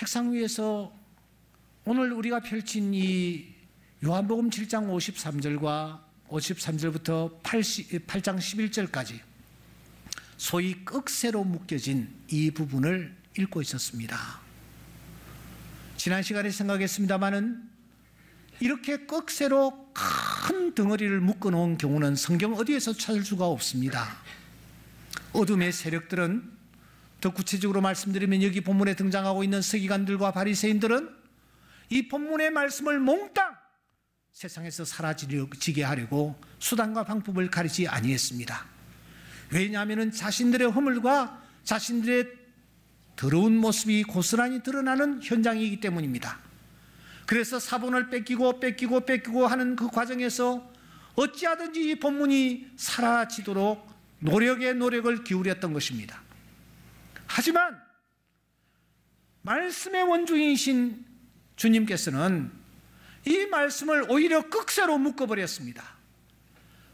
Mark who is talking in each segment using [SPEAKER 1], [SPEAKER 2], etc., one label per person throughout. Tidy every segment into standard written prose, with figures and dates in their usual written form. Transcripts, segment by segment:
[SPEAKER 1] 책상 위에서 오늘 우리가 펼친 이 요한복음 7장 53절과 53절부터 8장 11절까지 소위 꺽쇠로 묶여진 이 부분을 읽고 있었습니다. 지난 시간에 생각했습니다마는 이렇게 꺽쇠로 큰 덩어리를 묶어놓은 경우는 성경 어디에서 찾을 수가 없습니다. 어둠의 세력들은, 더 구체적으로 말씀드리면 여기 본문에 등장하고 있는 서기관들과 바리새인들은 이 본문의 말씀을 몽땅 세상에서 사라지게 하려고 수단과 방법을 가리지 아니했습니다. 왜냐하면 자신들의 허물과 자신들의 더러운 모습이 고스란히 드러나는 현장이기 때문입니다. 그래서 사본을 뺏기고 하는 그 과정에서 어찌하든지 이 본문이 사라지도록 노력을 기울였던 것입니다. 하지만 말씀의 원주이신 주님께서는 이 말씀을 오히려 꺽쇠로 묶어버렸습니다.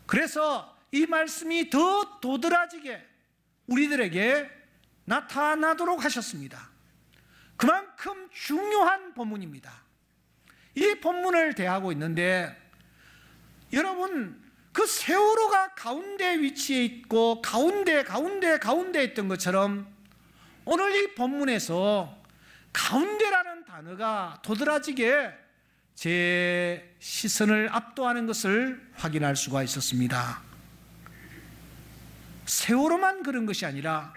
[SPEAKER 1] 그래서 이 말씀이 더 도드라지게 우리들에게 나타나도록 하셨습니다. 그만큼 중요한 본문입니다. 이 본문을 대하고 있는데 여러분, 그 세월호가 가운데 위치해 있고 가운데 있던 것처럼 오늘 이 본문에서 가운데라는 단어가 도드라지게 제 시선을 압도하는 것을 확인할 수가 있었습니다. 세월호만 그런 것이 아니라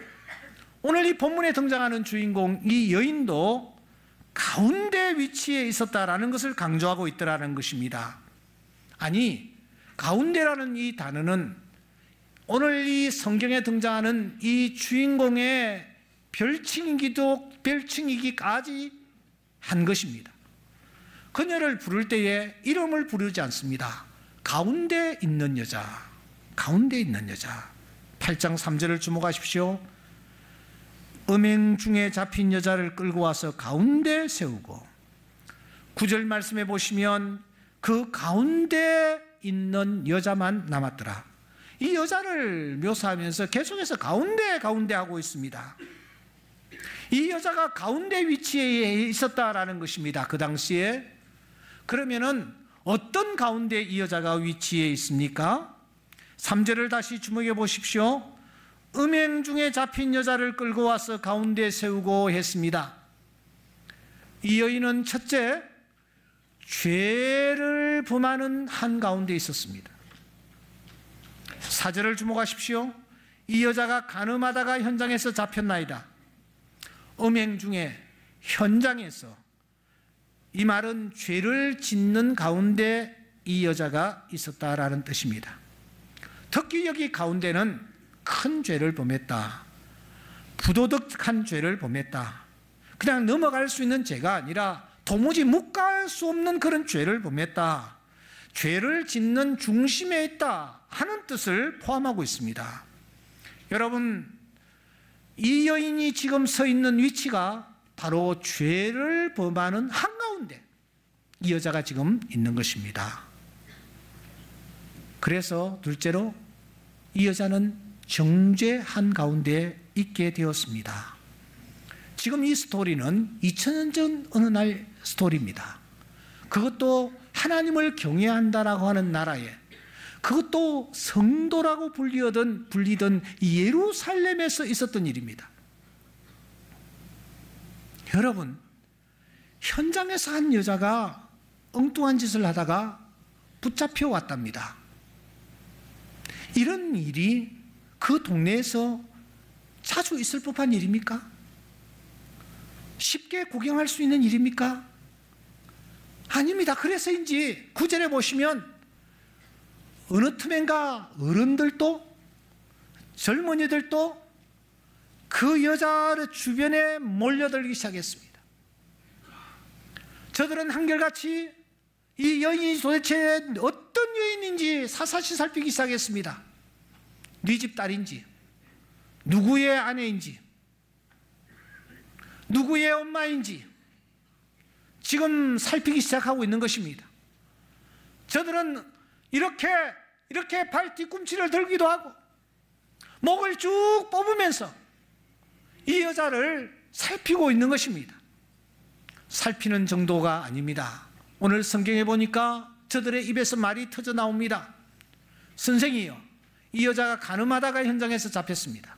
[SPEAKER 1] 오늘 이 본문에 등장하는 주인공 이 여인도 가운데 위치에 있었다라는 것을 강조하고 있더라는 것입니다. 아니, 가운데라는 이 단어는 오늘 이 성경에 등장하는 이 주인공의 별칭이기까지 한 것입니다. 그녀를 부를 때에 이름을 부르지 않습니다. 가운데 있는 여자, 가운데 있는 여자. 8장 3절을 주목하십시오. 음행 중에 잡힌 여자를 끌고 와서 가운데 세우고, 9절 말씀해 보시면 그 가운데 있는 여자만 남았더라. 이 여자를 묘사하면서 계속해서 가운데 하고 있습니다. 이 여자가 가운데 위치에 있었다라는 것입니다. 그 당시에. 그러면은 어떤 가운데 이 여자가 위치해 있습니까? 3절을 다시 주목해 보십시오. 음행 중에 잡힌 여자를 끌고 와서 가운데 세우고 했습니다. 이 여인은 첫째, 죄를 범하는 한가운데 있었습니다. 4절을 주목하십시오. 이 여자가 간음하다가 현장에서 잡혔나이다. 음행 중에, 현장에서, 이 말은 죄를 짓는 가운데 이 여자가 있었다라는 뜻입니다. 특히 여기 가운데는 큰 죄를 범했다, 부도덕한 죄를 범했다, 그냥 넘어갈 수 있는 죄가 아니라 도무지 묵과할 수 없는 그런 죄를 범했다, 죄를 짓는 중심에 있다 하는 뜻을 포함하고 있습니다. 여러분, 이 여인이 지금 서 있는 위치가 바로 죄를 범하는 한가운데 이 여자가 지금 있는 것입니다. 그래서 둘째로 이 여자는 정죄 한가운데 있게 되었습니다. 지금 이 스토리는 2000년 전 어느 날 스토리입니다. 그것도 하나님을 경외한다라고 하는 나라에, 그것도 성도라고 불리던 예루살렘에서 있었던 일입니다. 여러분, 현장에서 한 여자가 엉뚱한 짓을 하다가 붙잡혀 왔답니다. 이런 일이 그 동네에서 자주 있을 법한 일입니까? 쉽게 구경할 수 있는 일입니까? 아닙니다. 그래서인지 9절에 보시면 어느 틈엔가 어른들도 젊은이들도 그 여자의 주변에 몰려들기 시작했습니다. 저들은 한결같이 이 여인이 도대체 어떤 여인인지 사사시 살피기 시작했습니다. 네 집 딸인지, 누구의 아내인지, 누구의 엄마인지 지금 살피기 시작하고 있는 것입니다. 저들은 이렇게 발 뒤꿈치를 들기도 하고 목을 쭉 뽑으면서 이 여자를 살피고 있는 것입니다. 살피는 정도가 아닙니다. 오늘 성경에 보니까 저들의 입에서 말이 터져 나옵니다. 선생이요, 이 여자가 간음하다가 현장에서 잡혔습니다.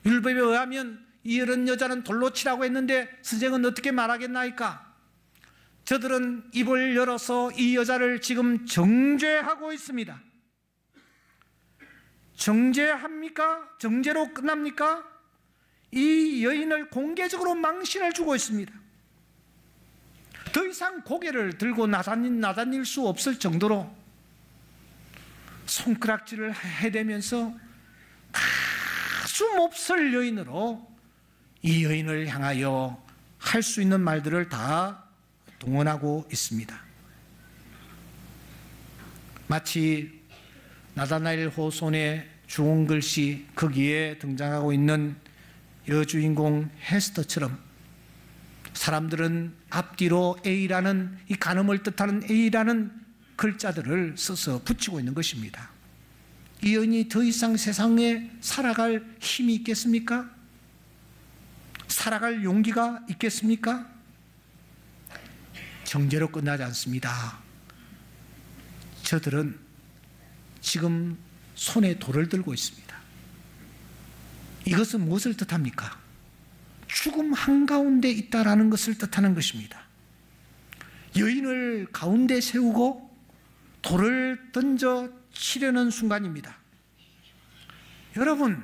[SPEAKER 1] 율법에 의하면 이런 여자는 돌로 치라고 했는데 선생은 어떻게 말하겠나이까? 저들은 입을 열어서 이 여자를 지금 정죄하고 있습니다. 정죄합니까? 정죄로 끝납니까? 이 여인을 공개적으로 망신을 주고 있습니다. 더 이상 고개를 들고 나다닐 수 없을 정도로 손가락질을 해대면서 가슴 없을 여인으로 이 여인을 향하여 할 수 있는 말들을 다 동원하고 있습니다. 마치 나다나엘 호손의 주홍글씨 거기에 등장하고 있는 여주인공 헤스터처럼 사람들은 앞뒤로 A라는, 이 간음을 뜻하는 A라는 글자들을 써서 붙이고 있는 것입니다. 이 여인이 더 이상 세상에 살아갈 힘이 있겠습니까? 살아갈 용기가 있겠습니까? 정죄로 끝나지 않습니다. 저들은 지금 손에 돌을 들고 있습니다. 이것은 무엇을 뜻합니까? 죽음 한가운데 있다라는 것을 뜻하는 것입니다. 여인을 가운데 세우고 돌을 던져 치려는 순간입니다. 여러분,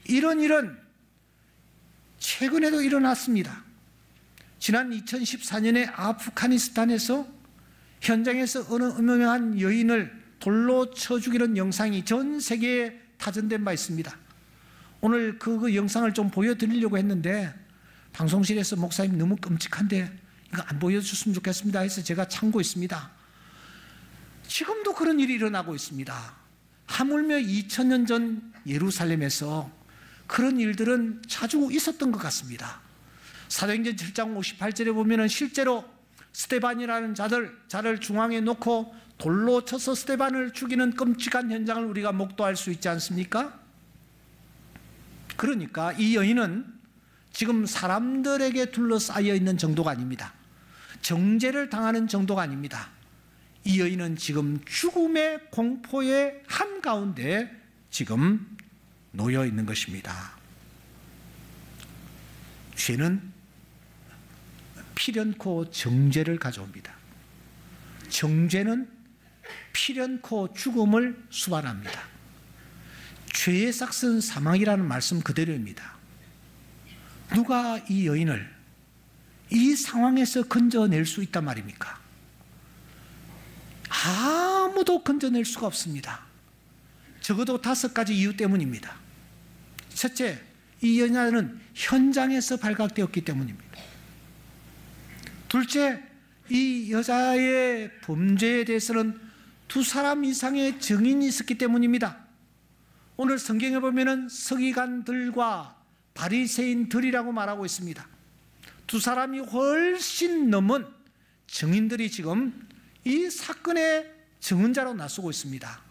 [SPEAKER 1] 이런 일은 최근에도 일어났습니다. 지난 2014년에 아프가니스탄에서 현장에서 어느 유명한 여인을 돌로 쳐 죽이는 영상이 전 세계에 타전된 바 있습니다. 오늘 그 영상을 좀 보여드리려고 했는데 방송실에서 목사님 너무 끔찍한데 이거 안 보여줬으면 좋겠습니다 해서 제가 참고했습니다. 지금도 그런 일이 일어나고 있습니다. 하물며 2000년 전 예루살렘에서 그런 일들은 자주 있었던 것 같습니다. 사도행전 7장 58절에 보면 실제로 스데반이라는 자를 중앙에 놓고 돌로 쳐서 스데반을 죽이는 끔찍한 현장을 우리가 목도할 수 있지 않습니까? 그러니까 이 여인은 지금 사람들에게 둘러싸여 있는 정도가 아닙니다. 정죄를 당하는 정도가 아닙니다. 이 여인은 지금 죽음의 공포의 한가운데 지금 놓여 있는 것입니다. 죄는 필연코 정죄를 가져옵니다. 정죄는 필연코 죽음을 수반합니다. 죄의 삭은 사망이라는 말씀 그대로입니다. 누가 이 여인을 이 상황에서 건져낼 수 있단 말입니까? 아무도 건져낼 수가 없습니다. 적어도 5가지 이유 때문입니다. 첫째, 이 여자는 현장에서 발각되었기 때문입니다. 둘째, 이 여자의 범죄에 대해서는 2사람 이상의 증인이 있었기 때문입니다. 오늘 성경에 보면은 서기관들과 바리새인들이라고 말하고 있습니다. 2사람이 훨씬 넘은 증인들이 지금 이 사건의 증언자로 나서고 있습니다.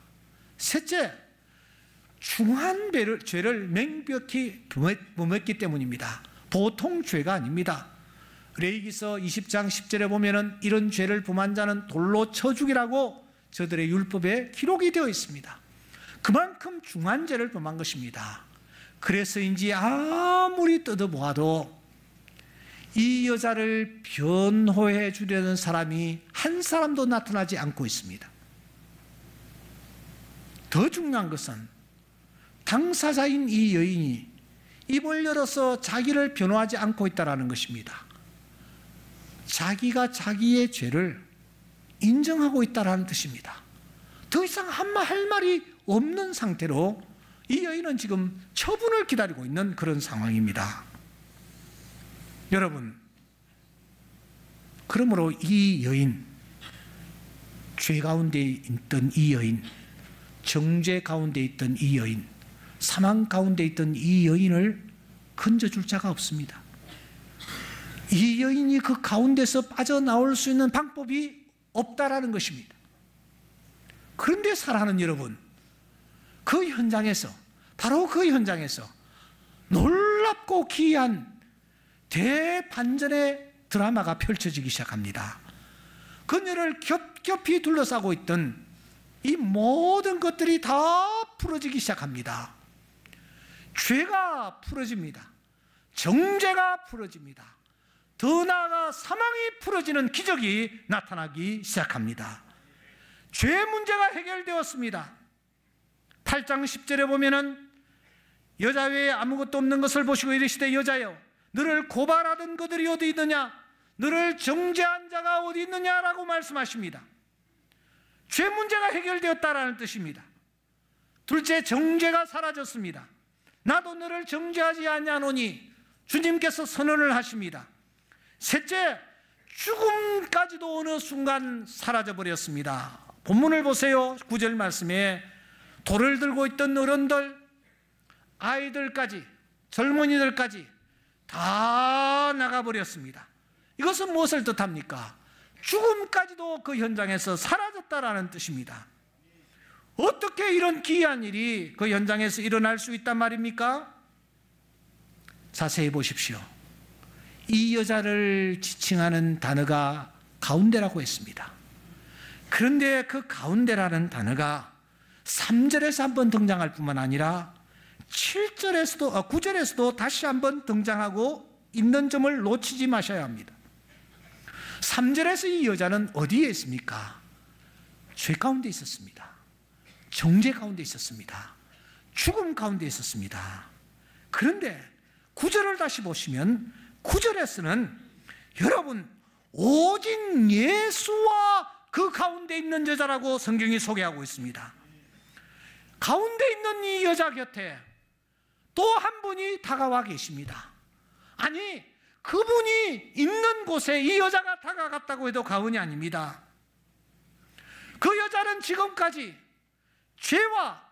[SPEAKER 1] 셋째, 중한 죄를 명백히 범했기 때문입니다. 보통 죄가 아닙니다. 레위기서 20장 10절에 보면은 이런 죄를 범한 자는 돌로 쳐 죽이라고 저들의 율법에 기록이 되어 있습니다. 그만큼 중한 죄를 범한 것입니다. 그래서인지 아무리 뜯어보아도 이 여자를 변호해 주려는 사람이 한 사람도 나타나지 않고 있습니다. 더 중요한 것은 당사자인 이 여인이 입을 열어서 자기를 변호하지 않고 있다는 것입니다. 자기가 자기의 죄를 인정하고 있다는 뜻입니다. 더 이상 할 말이 없는 상태로 이 여인은 지금 처분을 기다리고 있는 그런 상황입니다. 여러분, 그러므로 이 여인, 죄 가운데 있던 이 여인, 정죄 가운데 있던 이 여인, 사망 가운데 있던 이 여인을 건져줄 자가 없습니다. 이 여인이 그 가운데서 빠져나올 수 있는 방법이 없다라는 것입니다. 그런데 사랑하는 여러분, 그 현장에서, 바로 그 현장에서 놀랍고 기이한 대반전의 드라마가 펼쳐지기 시작합니다. 그녀를 겹겹이 둘러싸고 있던 이 모든 것들이 다 풀어지기 시작합니다. 죄가 풀어집니다. 정죄가 풀어집니다. 더 나아가 사망이 풀어지는 기적이 나타나기 시작합니다. 죄 문제가 해결되었습니다. 8장 10절에 보면은 여자 외에 아무것도 없는 것을 보시고 이르시되 여자여 너를 고발하던 그들이 어디 있느냐, 너를 정죄한 자가 어디 있느냐라고 말씀하십니다. 죄 문제가 해결되었다라는 뜻입니다. 둘째, 정죄가 사라졌습니다. 나도 너를 정죄하지 아니하노니 주님께서 선언을 하십니다. 셋째, 죽음까지도 어느 순간 사라져버렸습니다. 본문을 보세요. 9절 말씀에 돌을 들고 있던 어른들, 아이들까지, 젊은이들까지 다 나가버렸습니다. 이것은 무엇을 뜻합니까? 죽음까지도 그 현장에서 사라졌다라는 뜻입니다. 어떻게 이런 기이한 일이 그 현장에서 일어날 수 있단 말입니까? 자세히 보십시오. 이 여자를 지칭하는 단어가 가운데라고 했습니다. 그런데 그 가운데라는 단어가 3절에서 한번 등장할 뿐만 아니라 9절에서도 다시 한번 등장하고 있는 점을 놓치지 마셔야 합니다. 3절에서 이 여자는 어디에 있습니까? 죄 가운데 있었습니다. 정죄 가운데 있었습니다. 죽음 가운데 있었습니다. 그런데 9절을 다시 보시면 9절에서는 여러분 오직 예수와 그 가운데 있는 여자라고 성경이 소개하고 있습니다. 가운데 있는 이 여자 곁에 또 한 분이 다가와 계십니다. 아니, 그분이 있는 곳에 이 여자가 다가갔다고 해도 과언이 아닙니다. 그 여자는 지금까지 죄와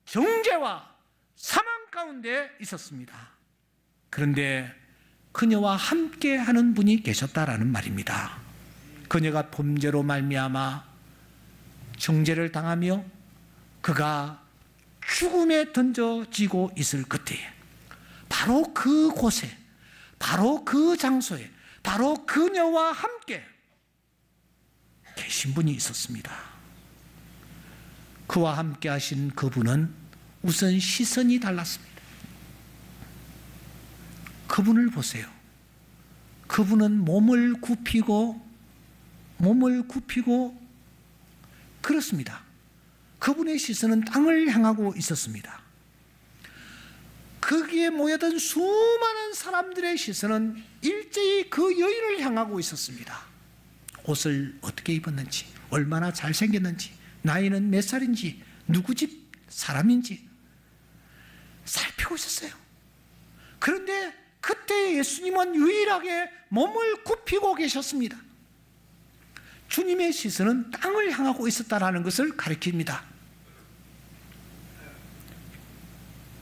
[SPEAKER 1] 정죄와 사망 가운데 있었습니다. 그런데 그녀와 함께 하는 분이 계셨다라는 말입니다. 그녀가 범죄로 말미암아 정죄를 당하며 그가 죽음에 던져지고 있을 그때에 바로 그곳에, 바로 그 장소에, 바로 그녀와 함께 계신 분이 있었습니다. 그와 함께 하신 그분은 우선 시선이 달랐습니다. 그분을 보세요. 그분은 몸을 굽히고 그렇습니다. 그분의 시선은 땅을 향하고 있었습니다. 거기에 모여든 수많은 사람들의 시선은 일제히 그 여인을 향하고 있었습니다. 옷을 어떻게 입었는지, 얼마나 잘생겼는지, 나이는 몇 살인지, 누구 집 사람인지 살피고 있었어요. 그런데 그때 예수님은 유일하게 몸을 굽히고 계셨습니다. 주님의 시선은 땅을 향하고 있었다라는 것을 가리킵니다.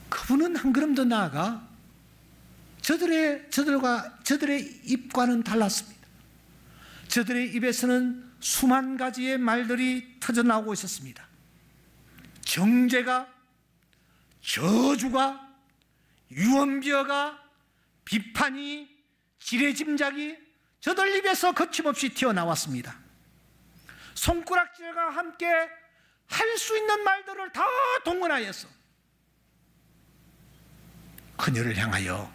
[SPEAKER 1] 그분은 한 걸음 더 나아가 저들의 입과는 달랐습니다. 저들의 입에서는 수만 가지의 말들이 터져나오고 있었습니다. 정죄가, 저주가, 유언비어가, 비판이, 지레짐작이 저들 입에서 거침없이 튀어나왔습니다. 손가락질과 함께 할 수 있는 말들을 다 동원하여서 그녀를 향하여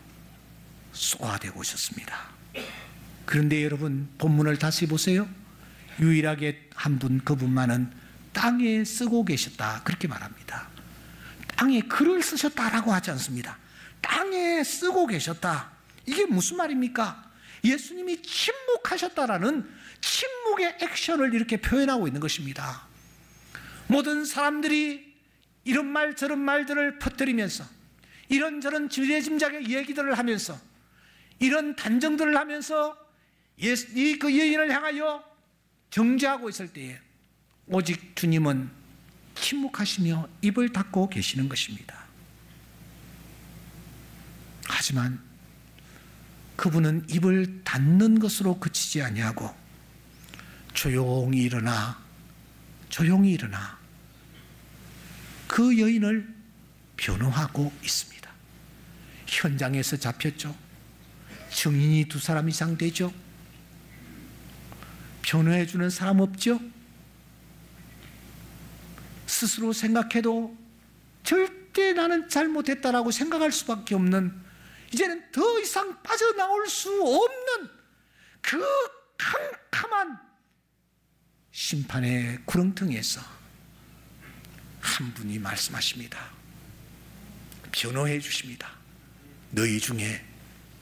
[SPEAKER 1] 쏘아대고 있었습니다. 그런데 여러분, 본문을 다시 보세요. 유일하게 한 분, 그분만은 땅에 쓰고 계셨다, 그렇게 말합니다. 땅에 글을 쓰셨다라고 하지 않습니다. 땅에 쓰고 계셨다. 이게 무슨 말입니까? 예수님이 침묵하셨다라는 침묵의 액션을 이렇게 표현하고 있는 것입니다. 모든 사람들이 이런 말 저런 말들을 퍼뜨리면서 이런저런 지레짐작의 얘기들을 하면서 이런 단정들을 하면서 그 여인을 향하여 정죄하고 있을 때에 오직 주님은 침묵하시며 입을 닫고 계시는 것입니다. 하지만 그분은 입을 닫는 것으로 그치지 아니하고 조용히 일어나 그 여인을 변호하고 있습니다. 현장에서 잡혔죠. 증인이 2사람 이상 되죠. 변호해 주는 사람 없죠? 스스로 생각해도 절대 나는 잘못했다라고 생각할 수밖에 없는, 이제는 더 이상 빠져나올 수 없는 그 캄캄한 심판의 구렁텅이에서 한 분이 말씀하십니다. 변호해 주십니다. 너희 중에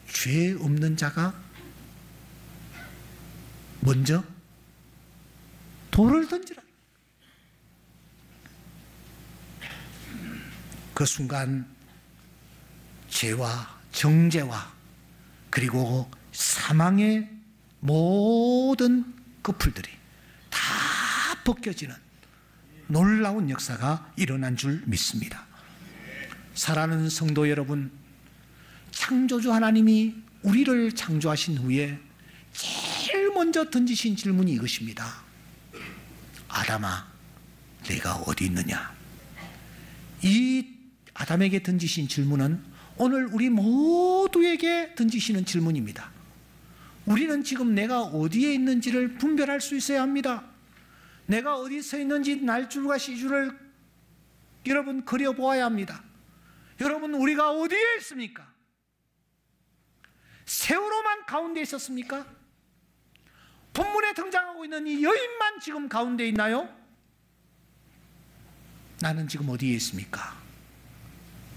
[SPEAKER 1] 죄 없는 자가 먼저 돌을 던지라. 그 순간 죄와 정죄와 그리고 사망의 모든 그 풀들이 다 벗겨지는 놀라운 역사가 일어난 줄 믿습니다. 사랑하는 성도 여러분, 창조주 하나님이 우리를 창조하신 후에 제일 먼저 던지신 질문이 이것입니다. 아담아, 내가 어디 있느냐? 이 아담에게 던지신 질문은 오늘 우리 모두에게 던지시는 질문입니다. 우리는 지금 내가 어디에 있는지를 분별할 수 있어야 합니다. 내가 어디 서 있는지 날줄과 시줄을 여러분 그려보아야 합니다. 여러분, 우리가 어디에 있습니까? 세월호만 가운데 있었습니까? 본문에 등장하고 있는 이 여인만 지금 가운데 있나요? 나는 지금 어디에 있습니까?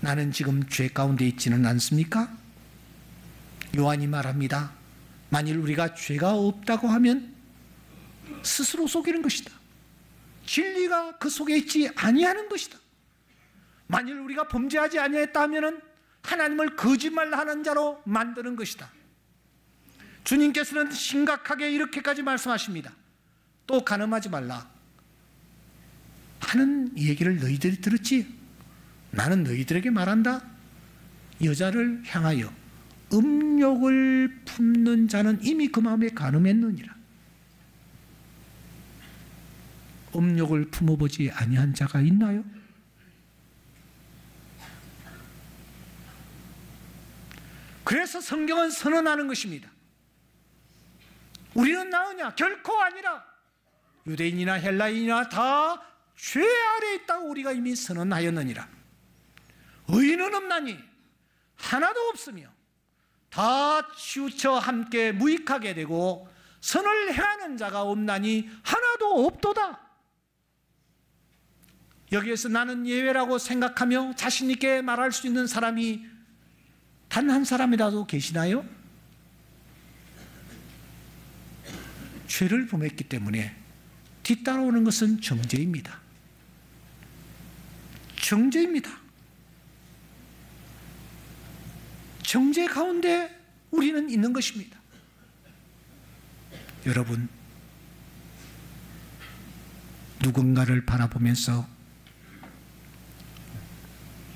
[SPEAKER 1] 나는 지금 죄 가운데 있지는 않습니까? 요한이 말합니다. 만일 우리가 죄가 없다고 하면 스스로 속이는 것이다. 진리가 그 속에 있지 아니하는 것이다. 만일 우리가 범죄하지 아니했다 하면 하나님을 거짓말하는 자로 만드는 것이다. 주님께서는 심각하게 이렇게까지 말씀하십니다. 또 간음하지 말라 하는 얘기를 너희들이 들었지? 나는 너희들에게 말한다. 여자를 향하여 음욕을 품는 자는 이미 그 마음에 간음했느니라. 음욕을 품어보지 아니한 자가 있나요? 그래서 성경은 선언하는 것입니다. 우리는 나으냐? 결코 아니라. 유대인이나 헬라인이나 다 죄 아래에 있다고 우리가 이미 선언하였느니라. 의인은 없나니 하나도 없으며 다 치우쳐 함께 무익하게 되고 선을 행하는 자가 없나니 하나도 없도다. 여기에서 나는 예외라고 생각하며 자신 있게 말할 수 있는 사람이 단 한 사람이라도 계시나요? 죄를 범했기 때문에 뒤따라오는 것은 정죄입니다. 정죄입니다. 정죄 가운데 우리는 있는 것입니다. 여러분, 누군가를 바라보면서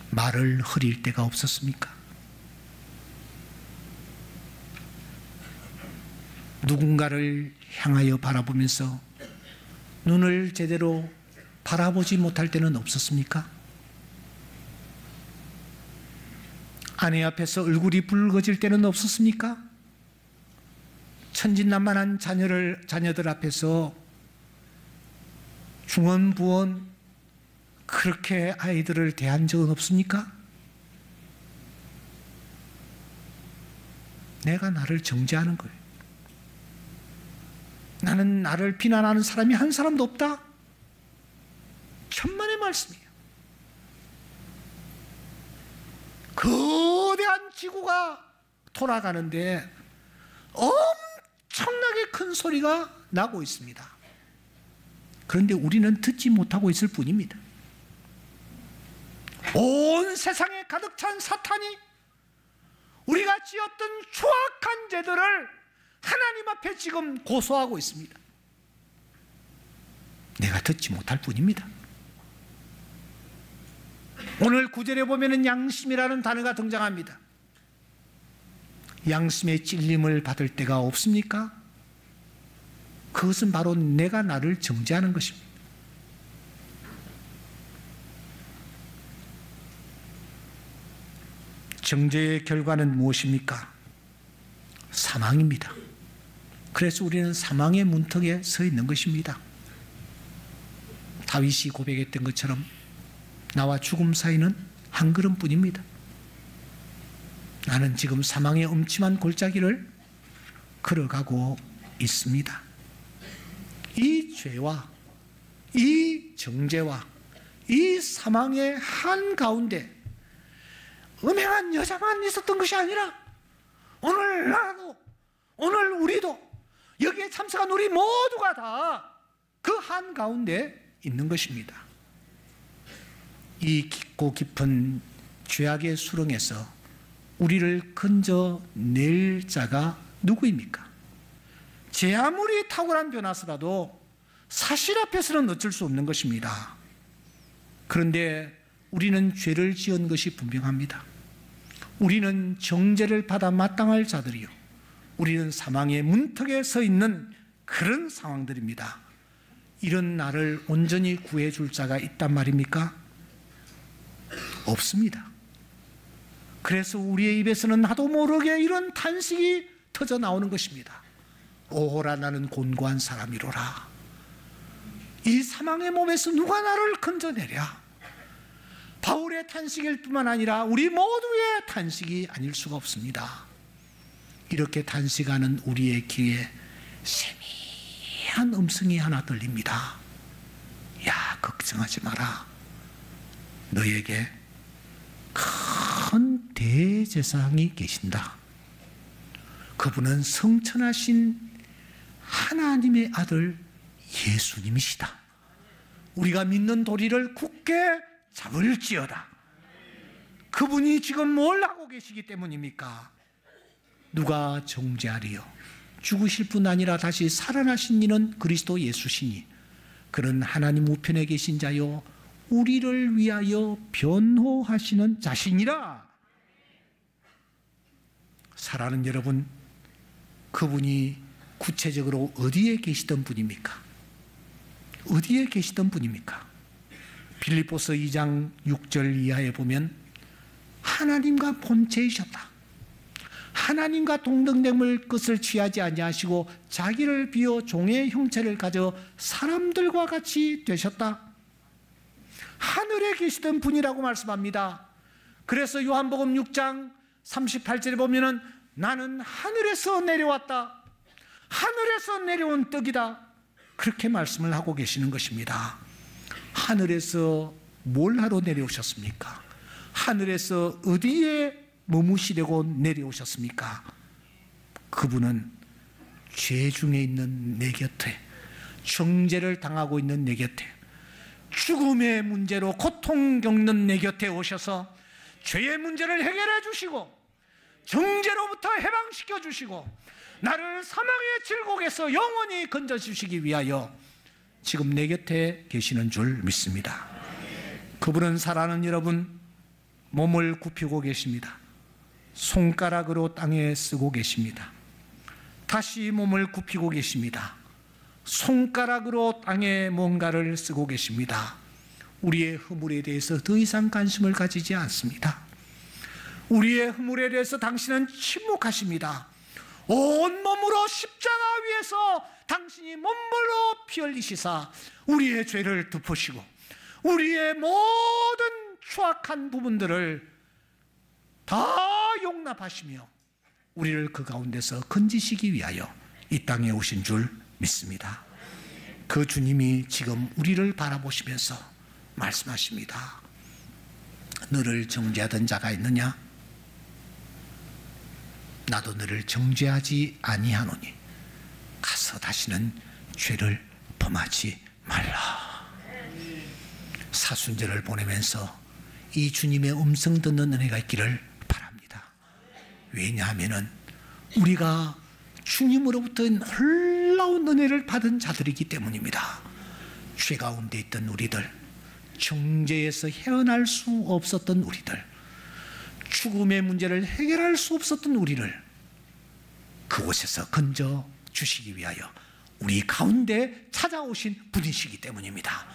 [SPEAKER 1] 말을 흐릴 때가 없었습니까? 누군가를 향하여 바라보면서 눈을 제대로 바라보지 못할 때는 없었습니까? 아내 앞에서 얼굴이 붉어질 때는 없었습니까? 천진난만한 자녀들 앞에서 중언부언 그렇게 아이들을 대한 적은 없습니까? 내가 나를 정죄하는 거예요. 나는 나를 비난하는 사람이 한 사람도 없다? 천만의 말씀이에요. 거대한 지구가 돌아가는데 엄청나게 큰 소리가 나고 있습니다. 그런데 우리는 듣지 못하고 있을 뿐입니다. 온 세상에 가득 찬 사탄이 우리가 지었던 추악한 죄들을 하나님 앞에 지금 고소하고 있습니다. 내가 듣지 못할 뿐입니다. 오늘 구절에 보면은 양심이라는 단어가 등장합니다. 양심의 찔림을 받을 때가 없습니까? 그것은 바로 내가 나를 정죄하는 것입니다. 정죄의 결과는 무엇입니까? 사망입니다. 그래서 우리는 사망의 문턱에 서 있는 것입니다. 다윗이 고백했던 것처럼 나와 죽음 사이는 한 걸음뿐입니다. 나는 지금 사망의 음침한 골짜기를 걸어가고 있습니다. 이 죄와 이 정죄와 이 사망의 한가운데 음행한 여자만 있었던 것이 아니라 오늘 나도, 오늘 우리도, 여기에 참석한 우리 모두가 다 그 한가운데 있는 것입니다. 이 깊고 깊은 죄악의 수렁에서 우리를 건져낼 자가 누구입니까? 제 아무리 탁월한 변화서라도 사실 앞에서는 어쩔 수 없는 것입니다. 그런데 우리는 죄를 지은 것이 분명합니다. 우리는 정죄를 받아 마땅할 자들이요, 우리는 사망의 문턱에 서 있는 그런 상황들입니다. 이런 나를 온전히 구해줄 자가 있단 말입니까? 없습니다. 그래서 우리의 입에서는 나도 모르게 이런 탄식이 터져 나오는 것입니다. 오호라, 나는 곤고한 사람이로라. 이 사망의 몸에서 누가 나를 건져내랴. 바울의 탄식일 뿐만 아니라 우리 모두의 탄식이 아닐 수가 없습니다. 이렇게 탄식하는 우리의 귀에 세미한 음성이 하나 들립니다. 야, 걱정하지 마라. 너에게 큰 대제사장이 계신다. 그분은 성천하신 하나님의 아들 예수님이시다. 우리가 믿는 도리를 굳게 잡을지어다. 그분이 지금 뭘 하고 계시기 때문입니까? 누가 정죄하리요? 죽으실 뿐 아니라 다시 살아나신 이는 그리스도 예수시니 그는 하나님 우편에 계신 자요 우리를 위하여 변호하시는 자신이라. 사랑하는 여러분, 그분이 구체적으로 어디에 계시던 분입니까? 어디에 계시던 분입니까? 빌립보서 2장 6절 이하에 보면 하나님과 본체이셨다. 하나님과 동등됨을 것을 취하지 아니하시고 자기를 비워 종의 형체를 가져 사람들과 같이 되셨다. 하늘에 계시던 분이라고 말씀합니다. 그래서 요한복음 6장 38절에 보면은 나는 하늘에서 내려왔다. 하늘에서 내려온 떡이다. 그렇게 말씀을 하고 계시는 것입니다. 하늘에서 뭘 하러 내려오셨습니까? 하늘에서 어디에 머무시려고 내려오셨습니까? 그분은 죄 중에 있는 내 곁에, 정죄를 당하고 있는 내 곁에, 죽음의 문제로 고통 겪는 내 곁에 오셔서 죄의 문제를 해결해 주시고 정죄로부터 해방시켜 주시고 나를 사망의 질곡에서 영원히 건져주시기 위하여 지금 내 곁에 계시는 줄 믿습니다. 그분은 사랑하는 여러분, 몸을 굽히고 계십니다. 손가락으로 땅에 쓰고 계십니다. 다시 몸을 굽히고 계십니다. 손가락으로 땅에 뭔가를 쓰고 계십니다. 우리의 허물에 대해서 더 이상 관심을 가지지 않습니다. 우리의 허물에 대해서 당신은 침묵하십니다. 온몸으로 십자가 위에서 당신이 몸물로 피 흘리시사 우리의 죄를 덮으시고 우리의 모든 추악한 부분들을 다 용납하시며 우리를 그 가운데서 건지시기 위하여 이 땅에 오신 줄 믿습니다. 그 주님이 지금 우리를 바라보시면서 말씀하십니다. 너를 정죄하던 자가 있느냐? 나도 너를 정죄하지 아니하노니 가서 다시는 죄를 범하지 말라. 사순절을 보내면서 이 주님의 음성 듣는 은혜가 있기를 바랍니다. 왜냐하면 우리가 주님으로부터 놀라운 은혜를 받은 자들이기 때문입니다. 죄 가운데 있던 우리들, 정죄에서 헤어날 수 없었던 우리들, 죽음의 문제를 해결할 수 없었던 우리를 그곳에서 건져 주시기 위하여 우리 가운데 찾아오신 분이시기 때문입니다.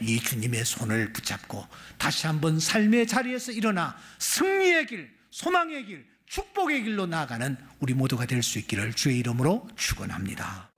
[SPEAKER 1] 이 주님의 손을 붙잡고 다시 한번 삶의 자리에서 일어나 승리의 길, 소망의 길, 축복의 길로 나아가는 우리 모두가 될 수 있기를 주의 이름으로 축원합니다.